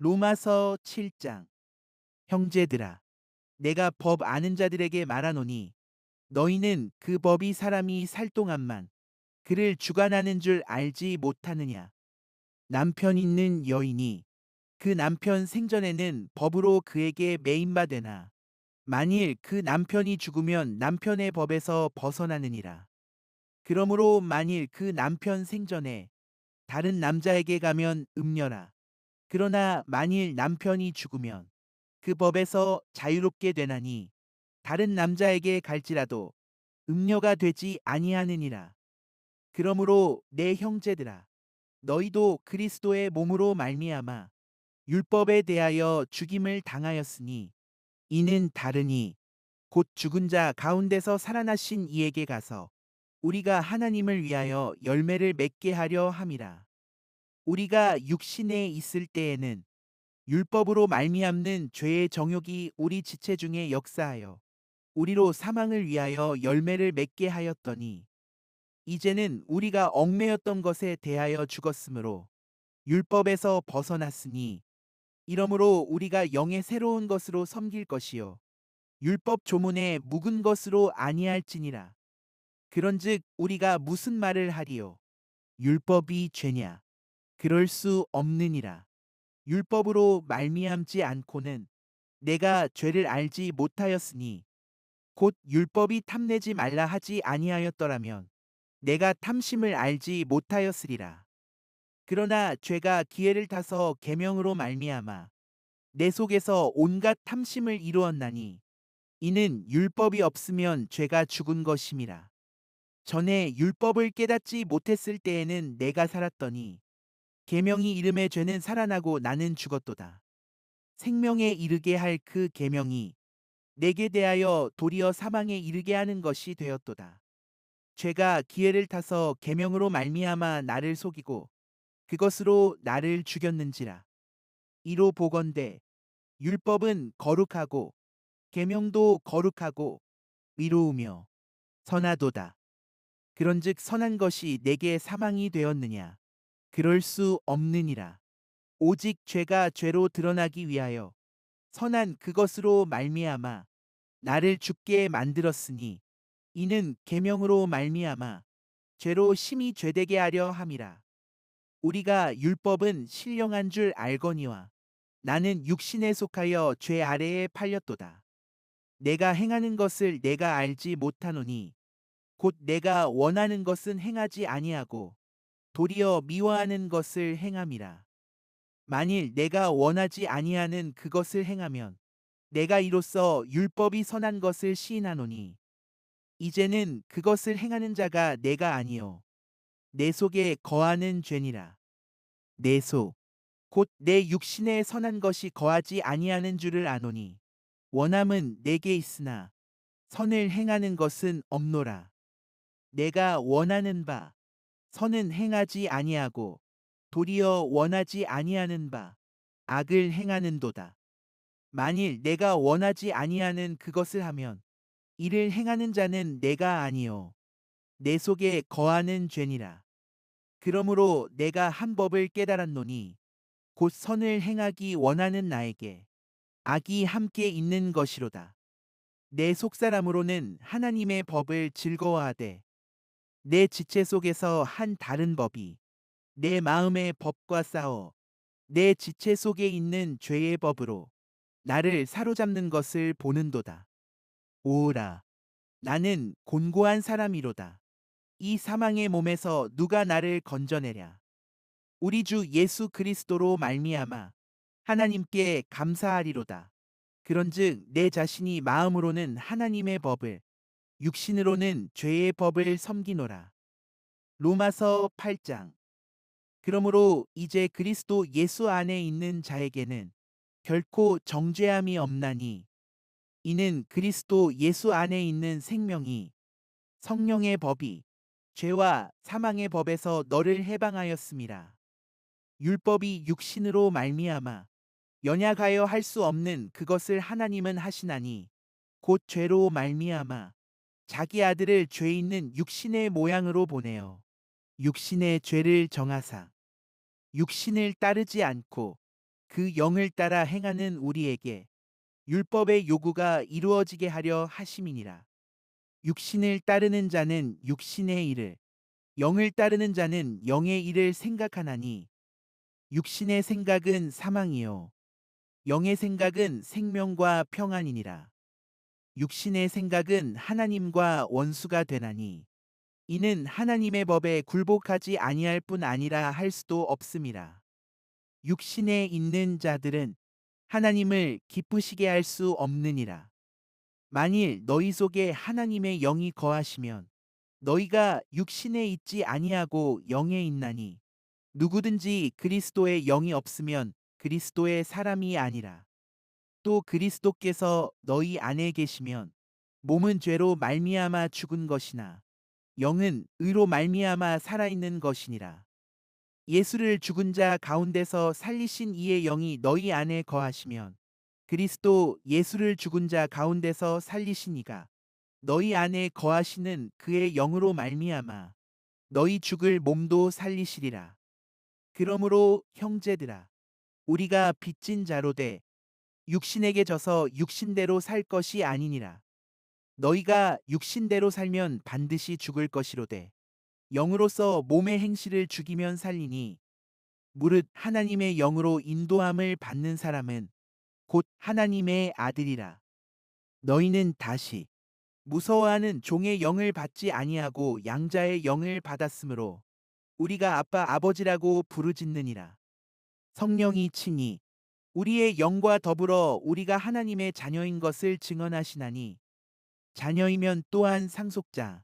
로마서 7장. 형제들아, 내가 법 아는 자들에게 말하노니 너희는 그 법이 사람이 살 동안만 그를 주관하는 줄 알지 못하느냐. 남편 있는 여인이 그 남편 생전에는 법으로 그에게 매인바 되나 만일 그 남편이 죽으면 남편의 법에서 벗어나느니라. 그러므로 만일 그 남편 생전에 다른 남자에게 가면 음녀라. 그러나 만일 남편이 죽으면 그 법에서 자유롭게 되나니 다른 남자에게 갈지라도 음녀가 되지 아니하느니라. 그러므로 내 형제들아, 너희도 그리스도의 몸으로 말미암아 율법에 대하여 죽임을 당하였으니 이는 다르니 곧 죽은 자 가운데서 살아나신 이에게 가서 우리가 하나님을 위하여 열매를 맺게 하려 함이라. 우리가 육신에 있을 때에는 율법으로 말미암는 죄의 정욕이 우리 지체 중에 역사하여 우리로 사망을 위하여 열매를 맺게 하였더니 이제는 우리가 얽매였던 것에 대하여 죽었으므로 율법에서 벗어났으니 이러므로 우리가 영의 새로운 것으로 섬길 것이요 율법 조문에 묵은 것으로 아니할지니라. 그런즉 우리가 무슨 말을 하리요? 율법이 죄냐? 그럴 수 없느니라. 율법으로 말미암지 않고는 내가 죄를 알지 못하였으니 곧 율법이 탐내지 말라 하지 아니하였더라면 내가 탐심을 알지 못하였으리라. 그러나 죄가 기회를 타서 계명으로 말미암아 내 속에서 온갖 탐심을 이루었나니 이는 율법이 없으면 죄가 죽은 것임이라. 전에 율법을 깨닫지 못했을 때에는 내가 살았더니 계명이 이름의 죄는 살아나고 나는 죽었도다. 생명에 이르게 할 그 계명이 내게 대하여 도리어 사망에 이르게 하는 것이 되었도다. 죄가 기회를 타서 계명으로 말미암아 나를 속이고 그것으로 나를 죽였는지라. 이로 보건대 율법은 거룩하고 계명도 거룩하고 의로우며 선하도다. 그런즉 선한 것이 내게 사망이 되었느냐? 그럴 수 없느니라. 오직 죄가 죄로 드러나기 위하여 선한 그것으로 말미암아 나를 죽게 만들었으니 이는 계명으로 말미암아 죄로 심히 죄되게 하려 함이라. 우리가 율법은 신령한 줄 알거니와 나는 육신에 속하여 죄 아래에 팔렸도다. 내가 행하는 것을 내가 알지 못하노니 곧 내가 원하는 것은 행하지 아니하고 도리어 미워하는 것을 행함이라. 만일 내가 원하지 아니하는 그것을 행하면 내가 이로써 율법이 선한 것을 시인하노니 이제는 그것을 행하는 자가 내가 아니요 내 속에 거하는 죄니라. 내 속 곧 내 육신에 선한 것이 거하지 아니하는 줄을 아노니 원함은 내게 있으나 선을 행하는 것은 없노라. 내가 원하는 바 선은 행하지 아니하고 도리어 원하지 아니하는 바 악을 행하는도다. 만일 내가 원하지 아니하는 그것을 하면 이를 행하는 자는 내가 아니요 내 속에 거하는 죄니라. 그러므로 내가 한 법을 깨달았노니 곧 선을 행하기 원하는 나에게 악이 함께 있는 것이로다. 내 속사람으로는 하나님의 법을 즐거워하되 내 지체 속에서 한 다른 법이 내 마음의 법과 싸워 내 지체 속에 있는 죄의 법으로 나를 사로잡는 것을 보는도다. 오라, 나는 곤고한 사람이로다. 이 사망의 몸에서 누가 나를 건져내랴. 우리 주 예수 그리스도로 말미암아 하나님께 감사하리로다. 그런즉 내 자신이 마음으로는 하나님의 법을 육신으로는 죄의 법을 섬기노라. 로마서 8장. 그러므로 이제 그리스도 예수 안에 있는 자에게는 결코 정죄함이 없나니 이는 그리스도 예수 안에 있는 생명이 성령의 법이 죄와 사망의 법에서 너를 해방하였음이라. 율법이 육신으로 말미암아 연약하여 할 수 없는 그것을 하나님은 하시나니 곧 죄로 말미암아 자기 아들을 죄 있는 육신의 모양으로 보내어 육신의 죄를 정하사 육신을 따르지 않고 그 영을 따라 행하는 우리에게 율법의 요구가 이루어지게 하려 하심이니라. 육신을 따르는 자는 육신의 일을, 영을 따르는 자는 영의 일을 생각하나니 육신의 생각은 사망이요 영의 생각은 생명과 평안이니라. 육신의 생각은 하나님과 원수가 되나니 이는 하나님의 법에 굴복하지 아니할 뿐 아니라 할 수도 없음이라. 육신에 있는 자들은 하나님을 기쁘시게 할 수 없느니라. 만일 너희 속에 하나님의 영이 거하시면 너희가 육신에 있지 아니하고 영에 있나니 누구든지 그리스도의 영이 없으면 그리스도의 사람이 아니라. 또 그리스도께서 너희 안에 계시면 몸은 죄로 말미암아 죽은 것이나 영은 의로 말미암아 살아있는 것이니라. 예수를 죽은 자 가운데서 살리신 이의 영이 너희 안에 거하시면 그리스도 예수를 죽은 자 가운데서 살리신 이가 너희 안에 거하시는 그의 영으로 말미암아 너희 죽을 몸도 살리시리라. 그러므로 형제들아 우리가 빚진 자로 돼 육신에게 져서 육신대로 살 것이 아니니라. 너희가 육신대로 살면 반드시 죽을 것이로되 영으로서 몸의 행실을 죽이면 살리니 무릇 하나님의 영으로 인도함을 받는 사람은 곧 하나님의 아들이라. 너희는 다시 무서워하는 종의 영을 받지 아니하고 양자의 영을 받았으므로 우리가 아빠 아버지라고 부르짖느니라. 성령이 친히 우리의 영과 더불어 우리가 하나님의 자녀인 것을 증언하시나니 자녀이면 또한 상속자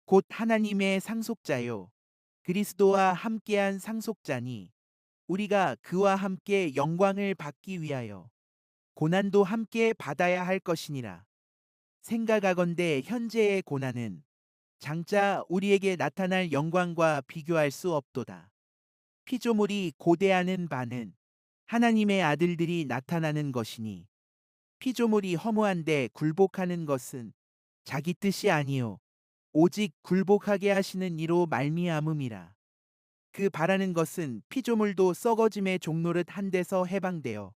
곧 하나님의 상속자요 그리스도와 함께한 상속자니 우리가 그와 함께 영광을 받기 위하여 고난도 함께 받아야 할 것이니라. 생각하건대 현재의 고난은 장차 우리에게 나타날 영광과 비교할 수 없도다. 피조물이 고대하는 바는 하나님의 아들들이 나타나는 것이니 피조물이 허무한데 굴복하는 것은 자기 뜻이 아니요 오직 굴복하게 하시는 이로 말미암음이라. 그 바라는 것은 피조물도 썩어짐의 종노릇 한 데서 해방되어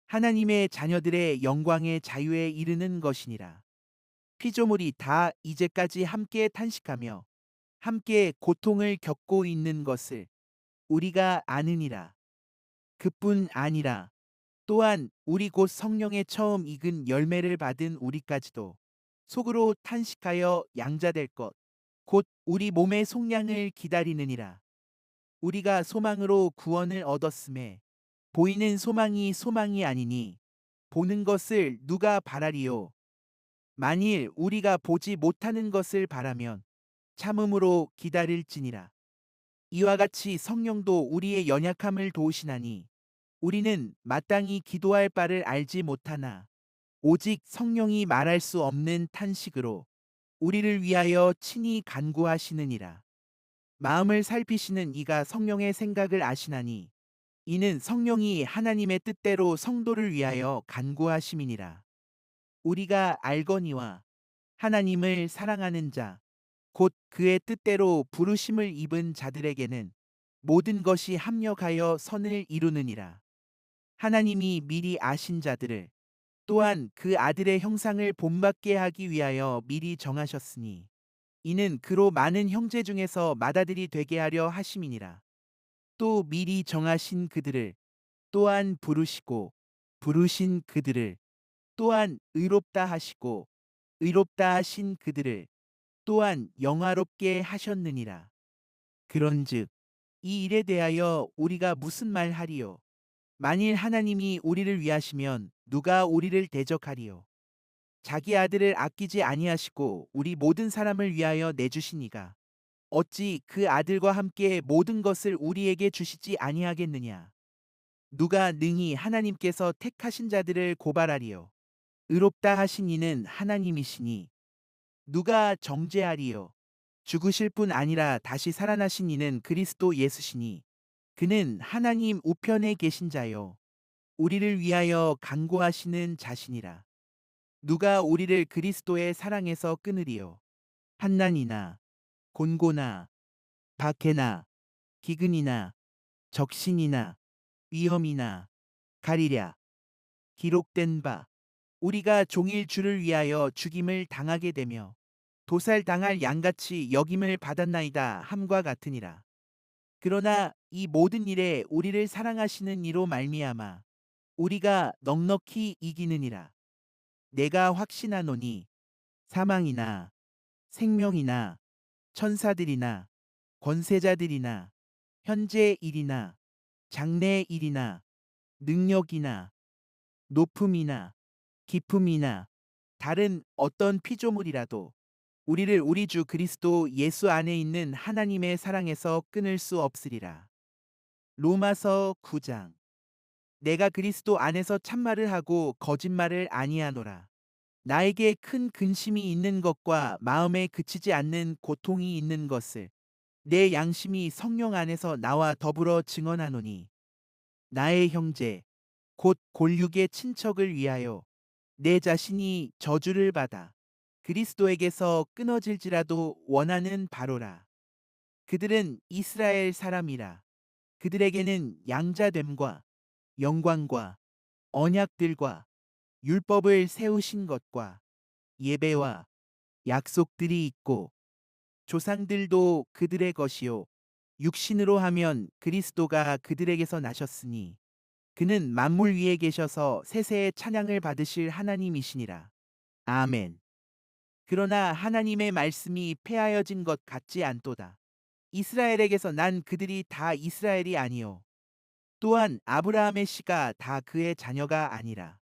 하나님의 자녀들의 영광의 자유에 이르는 것이니라. 피조물이 다 이제까지 함께 탄식하며 함께 고통을 겪고 있는 것을 우리가 아느니라. 그뿐 아니라 또한 우리 곧 성령의 처음 익은 열매를 받은 우리까지도 속으로 탄식하여 양자될 것, 곧 우리 몸의 속량을 기다리느니라. 우리가 소망으로 구원을 얻었음에 보이는 소망이 소망이 아니니 보는 것을 누가 바라리요. 만일 우리가 보지 못하는 것을 바라면 참음으로 기다릴지니라. 이와 같이 성령도 우리의 연약함을 도우시나니 우리는 마땅히 기도할 바를 알지 못하나 오직 성령이 말할 수 없는 탄식으로 우리를 위하여 친히 간구하시느니라. 마음을 살피시는 이가 성령의 생각을 아시나니 이는 성령이 하나님의 뜻대로 성도를 위하여 간구하심이니라. 우리가 알거니와 하나님을 사랑하는 자, 곧 그의 뜻대로 부르심을 입은 자들에게는 모든 것이 합력하여 선을 이루느니라. 하나님이 미리 아신 자들을 또한 그 아들의 형상을 본받게 하기 위하여 미리 정하셨으니 이는 그로 많은 형제 중에서 맏아들이 되게 하려 하심이니라. 또 미리 정하신 그들을 또한 부르시고 부르신 그들을 또한 의롭다 하시고 의롭다 하신 그들을 또한 영화롭게 하셨느니라. 그런즉 이 일에 대하여 우리가 무슨 말하리요? 만일 하나님이 우리를 위하시면 누가 우리를 대적하리요? 자기 아들을 아끼지 아니하시고 우리 모든 사람을 위하여 내주시니가 어찌 그 아들과 함께 모든 것을 우리에게 주시지 아니하겠느냐? 누가 능히 하나님께서 택하신 자들을 고발하리요? 의롭다 하신 이는 하나님이시니 누가 정죄하리요? 죽으실 뿐 아니라 다시 살아나신 이는 그리스도 예수시니 그는 하나님 우편에 계신 자요 우리를 위하여 간구하시는 자신이라. 누가 우리를 그리스도의 사랑에서 끊으리요? 환난이나 곤고나 박해나 기근이나 적신이나 위험이나 가리랴. 기록된 바 우리가 종일 주를 위하여 죽임을 당하게 되며 도살당할 양같이 여김을 받았나이다 함과 같으니라. 그러나 이 모든 일에 우리를 사랑하시는 이로 말미암아 우리가 넉넉히 이기느니라. 내가 확신하노니 사망이나 생명이나 천사들이나 권세자들이나 현재 일이나 장래 일이나 능력이나 높음이나 깊음이나 다른 어떤 피조물이라도 우리를 우리 주 그리스도 예수 안에 있는 하나님의 사랑에서 끊을 수 없으리라. 로마서 9장. 내가 그리스도 안에서 참말을 하고 거짓말을 아니하노라. 나에게 큰 근심이 있는 것과 마음에 그치지 않는 고통이 있는 것을 내 양심이 성령 안에서 나와 더불어 증언하노니 나의 형제 곧 골육의 친척을 위하여 내 자신이 저주를 받아 그리스도에게서 끊어질지라도 원하는 바로라. 그들은 이스라엘 사람이라. 그들에게는 양자됨과 영광과 언약들과 율법을 세우신 것과 예배와 약속들이 있고 조상들도 그들의 것이요 육신으로 하면 그리스도가 그들에게서 나셨으니 그는 만물 위에 계셔서 세세의 찬양을 받으실 하나님이시니라. 아멘. 그러나 하나님의 말씀이 폐하여진 것 같지 않도다. 이스라엘에게서 난 그들이 다 이스라엘이 아니요 또한 아브라함의 씨가 다 그의 자녀가 아니라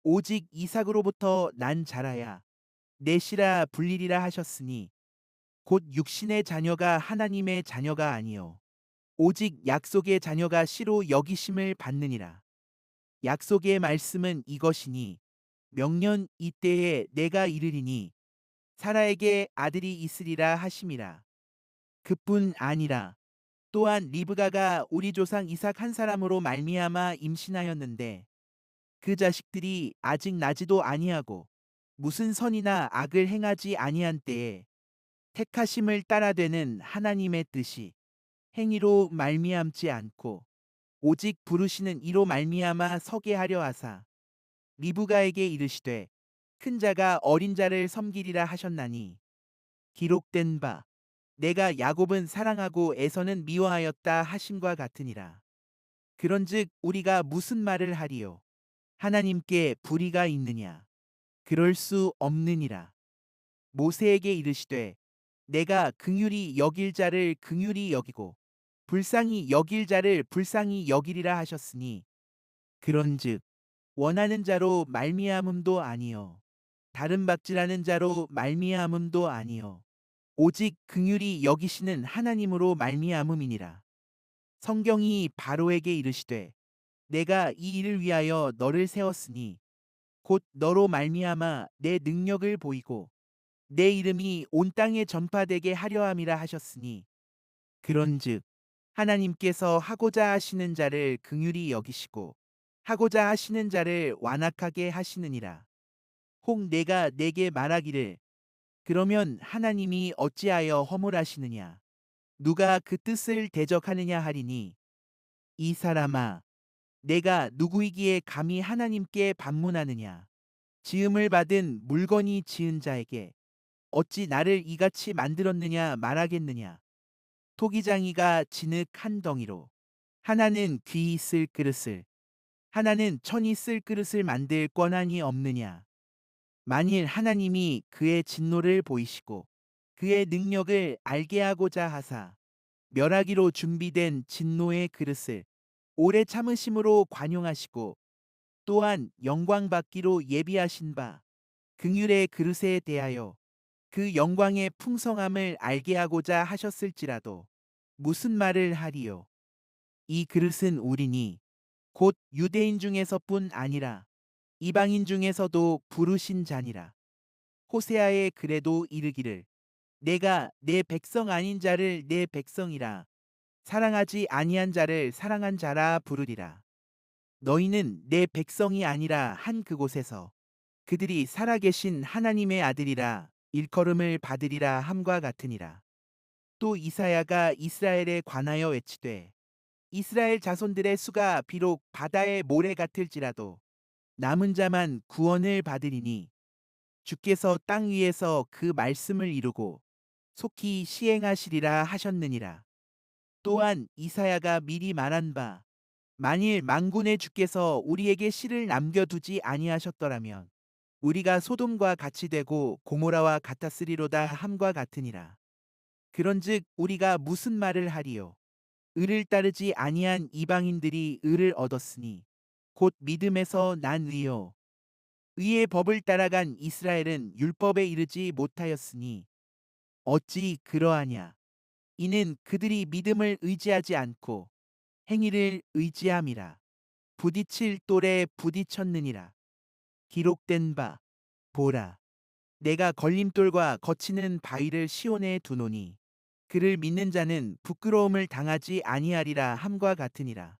오직 이삭으로부터 난 자라야 내 씨라 불리리라 하셨으니 곧 육신의 자녀가 하나님의 자녀가 아니요 오직 약속의 자녀가 씨로 여기심을 받느니라. 약속의 말씀은 이것이니 명년 이때에 내가 이르리니 사라에게 아들이 있으리라 하심이라. 그뿐 아니라 또한 리브가가 우리 조상 이삭 한 사람으로 말미암아 임신하였는데 그 자식들이 아직 나지도 아니하고 무슨 선이나 악을 행하지 아니한 때에 택하심을 따라 되는 하나님의 뜻이 행위로 말미암지 않고 오직 부르시는 이로 말미암아 서게 하려 하사 리브가에게 이르시되 큰 자가 어린 자를 섬기리라 하셨나니 기록된 바 내가 야곱은 사랑하고 에서는 미워하였다 하심과 같으니라. 그런즉 우리가 무슨 말을 하리요? 하나님께 불의가 있느냐? 그럴 수 없느니라. 모세에게 이르시되 내가 긍휼히 여길 자를 긍휼히 여기고 불쌍히 여길 자를 불쌍히 여기리라 하셨으니 그런즉 원하는 자로 말미암음도 아니요 다른 박질하는 자로 말미암음도 아니요 오직 긍휼히 여기시는 하나님으로 말미암음이니라. 성경이 바로에게 이르시되 내가 이 일을 위하여 너를 세웠으니 곧 너로 말미암아 내 능력을 보이고 내 이름이 온 땅에 전파되게 하려 함이라 하셨으니 그런즉 하나님께서 하고자 하시는 자를 긍휼히 여기시고 하고자 하시는 자를 완악하게 하시느니라. 혹 내가 내게 말하기를 그러면 하나님이 어찌하여 허물하시느냐 누가 그 뜻을 대적하느냐 하리니 이 사람아 내가 누구이기에 감히 하나님께 반문하느냐 지음을 받은 물건이 지은 자에게 어찌 나를 이같이 만들었느냐 말하겠느냐 토기장이가 진흙 한 덩이로 하나는 귀 쓸 그릇을 하나는 천이 쓸 그릇을 만들 권한이 없느냐 만일 하나님이 그의 진노를 보이시고 그의 능력을 알게 하고자 하사 멸하기로 준비된 진노의 그릇을 오래 참으심으로 관용하시고 또한 영광 받기로 예비하신 바 긍휼의 그릇에 대하여 그 영광의 풍성함을 알게 하고자 하셨을지라도 무슨 말을 하리요? 이 그릇은 우리니 곧 유대인 중에서뿐 아니라 이방인 중에서도 부르신 자니라. 호세아의 글에도 이르기를 내가 내 백성 아닌 자를 내 백성이라 사랑하지 아니한 자를 사랑한 자라 부르리라. 너희는 내 백성이 아니라 한 그곳에서 그들이 살아계신 하나님의 아들이라 일컬음을 받으리라 함과 같으니라. 또 이사야가 이스라엘에 관하여 외치되 이스라엘 자손들의 수가 비록 바다의 모래 같을지라도 남은 자만 구원을 받으리니 주께서 땅 위에서 그 말씀을 이루고 속히 시행하시리라 하셨느니라. 또한 이사야가 미리 말한 바 만일 만군의 주께서 우리에게 씨를 남겨두지 아니하셨더라면 우리가 소돔과 같이 되고 고모라와 같았으리로다 함과 같으니라. 그런즉 우리가 무슨 말을 하리요? 의를 따르지 아니한 이방인들이 의를 얻었으니 곧 믿음에서 난 의요. 의의 법을 따라간 이스라엘은 율법에 이르지 못하였으니 어찌 그러하냐? 이는 그들이 믿음을 의지하지 않고 행위를 의지함이라. 부딪힐 돌에 부딪혔느니라. 기록된 바 보라. 내가 걸림돌과 거치는 바위를 시온에 두노니 그를 믿는 자는 부끄러움을 당하지 아니하리라 함과 같으니라.